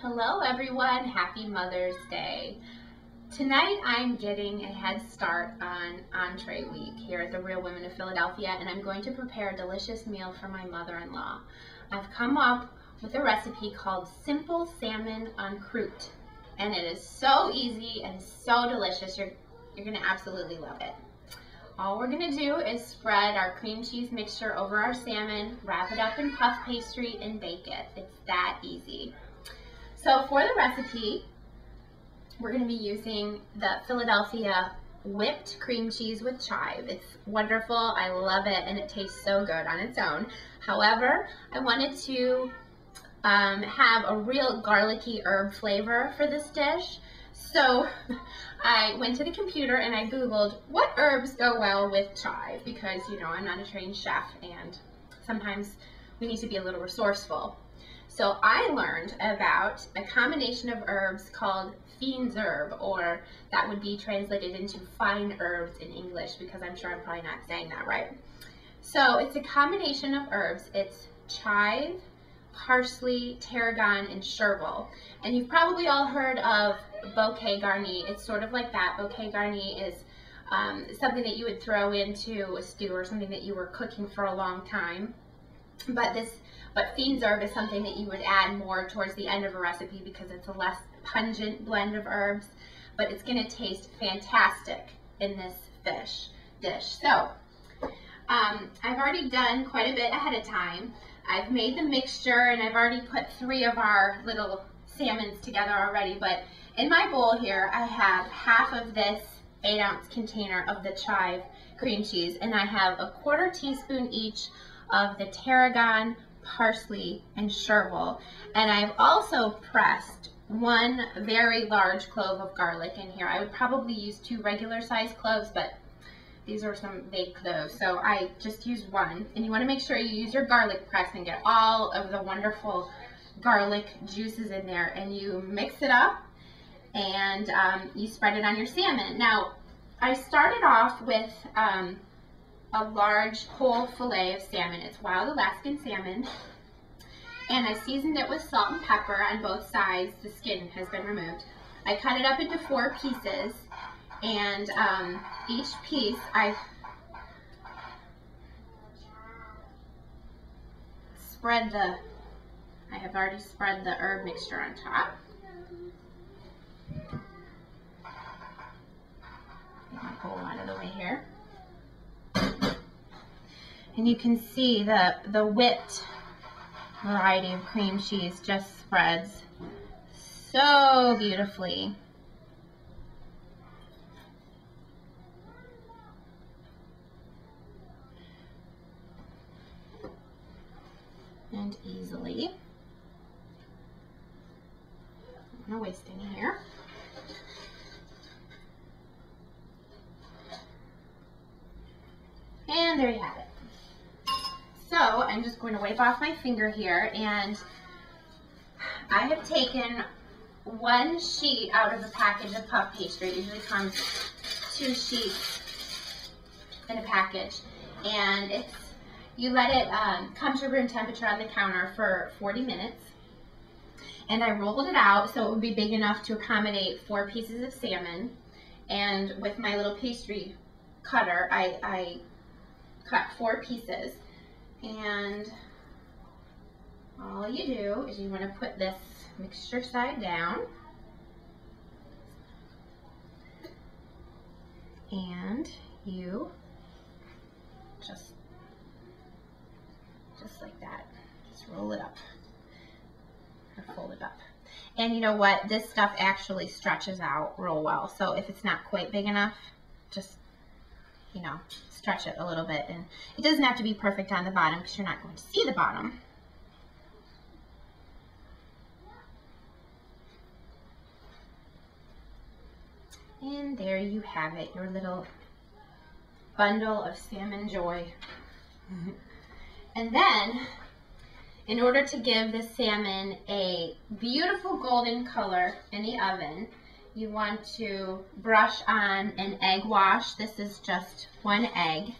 Hello everyone, happy Mother's Day. Tonight I'm getting a head start on entree week here at the Real Women of Philadelphia, and I'm going to prepare a delicious meal for my mother-in-law. I've come up with a recipe called Simple Salmon on Croute, and it is so easy and so delicious. You're going to absolutely love it. All we're going to do is spread our cream cheese mixture over our salmon, wrap it up in puff pastry, and bake it. It's that easy. So for the recipe, we're going to be using the Philadelphia whipped cream cheese with chive. It's wonderful. I love it, and it tastes so good on its own. However, I wanted to have a real garlicky herb flavor for this dish. So I went to the computer and I Googled what herbs go well with chive, because, you know, I'm not a trained chef and sometimes we need to be a little resourceful. So I learned about a combination of herbs called fiend's herb, or that would be translated into fine herbs in English, because I'm sure I'm probably not saying that right. So it's a combination of herbs. It's chive, parsley, tarragon, and chervil. And you've probably all heard of bouquet garni. It's sort of like that. Bouquet garni is something that you would throw into a stew or something that you were cooking for a long time. But fiend's herb is something that you would add more towards the end of a recipe because it's a less pungent blend of herbs, but it's going to taste fantastic in this fish dish. So I've already done quite a bit ahead of time. I've made the mixture and I've already put 3 of our little salmons together already, but in my bowl here I have half of this 8-ounce container of the chive cream cheese, and I have a 1/4 teaspoon each of the tarragon, parsley, and chervil. And I've also pressed 1 very large clove of garlic in here. I would probably use 2 regular sized cloves, but these are some big cloves, so I just used 1. And you want to make sure you use your garlic press and get all of the wonderful garlic juices in there, and you mix it up and you spread it on your salmon. Now, I started off with a large whole fillet of salmon. It's wild Alaskan salmon, and I seasoned it with salt and pepper on both sides. The skin has been removed. I cut it up into 4 pieces, and each piece I have already spread the herb mixture on top. Get my bowl out of the way here. And you can see the whipped variety of cream cheese just spreads so beautifully. And easily. I don't want to waste any here. And there you have it. So I'm just going to wipe off my finger here, and I have taken 1 sheet out of the package of puff pastry. It usually comes 2 sheets in a package, and you let it come to room temperature on the counter for 40 minutes. And I rolled it out so it would be big enough to accommodate 4 pieces of salmon. And with my little pastry cutter, I cut 4 pieces. And all you do is you want to put this mixture side down, and you just like that, just roll it up or fold it up. And you know what, this stuff actually stretches out real well, so if it's not quite big enough, just, you know, stretch it a little bit. And it doesn't have to be perfect on the bottom because you're not going to see the bottom. And there you have it, your little bundle of salmon joy. And then, in order to give the salmon a beautiful golden color in the oven, you want to brush on an egg wash. This is just 1 egg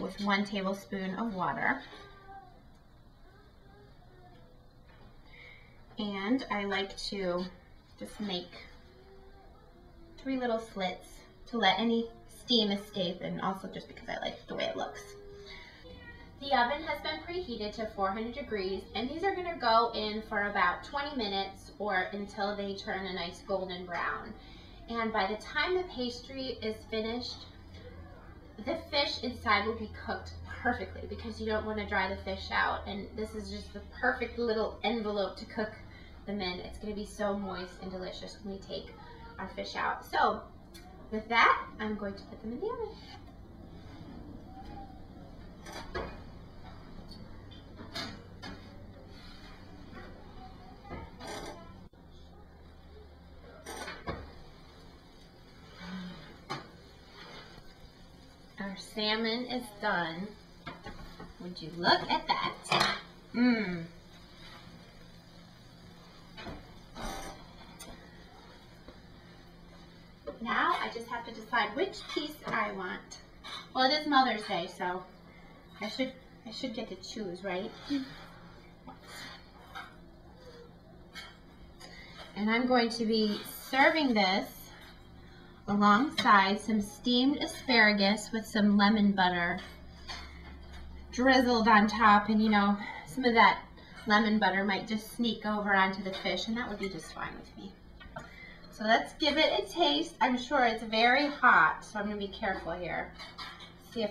with 1 tablespoon of water. And I like to just make 3 little slits to let any steam escape, and also just because I like the way it looks. The oven has been preheated to 400 degrees, and these are going to go in for about 20 minutes or until they turn a nice golden brown. And by the time the pastry is finished, the fish inside will be cooked perfectly, because you don't want to dry the fish out, and this is just the perfect little envelope to cook them in. It's going to be so moist and delicious when we take our fish out. So with that, I'm going to put them in the oven. Our salmon is done. Would you look at that? Mmm. Now I just have to decide which piece I want. Well, it is Mother's Day, so I should get to choose, right? And I'm going to be serving this alongside some steamed asparagus with some lemon butter drizzled on top, and you know, some of that lemon butter might just sneak over onto the fish, and that would be just fine with me. So let's give it a taste. I'm sure it's very hot, so I'm going to be careful here. See if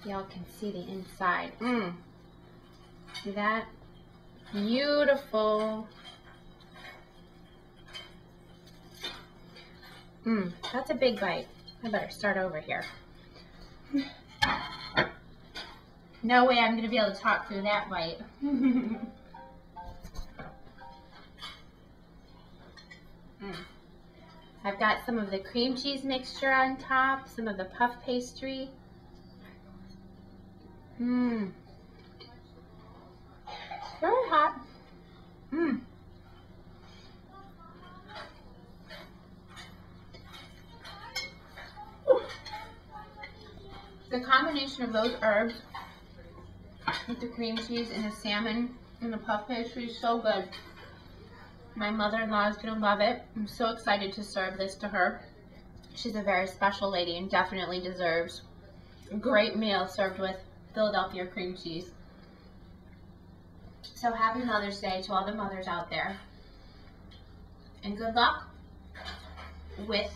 y'all can see the inside. See that? Beautiful. That's a big bite. I better start over here. No way I'm going to be able to talk through that bite. I've got some of the cream cheese mixture on top, some of the puff pastry. Very hot. The combination of those herbs with the cream cheese and the salmon and the puff pastry is so good. My mother-in-law is going to love it. I'm so excited to serve this to her. She's a very special lady and definitely deserves a great meal served with Philadelphia cream cheese. So happy Mother's Day to all the mothers out there. And good luck with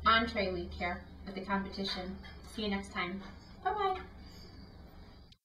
entree week here at the competition. See you next time. Bye-bye.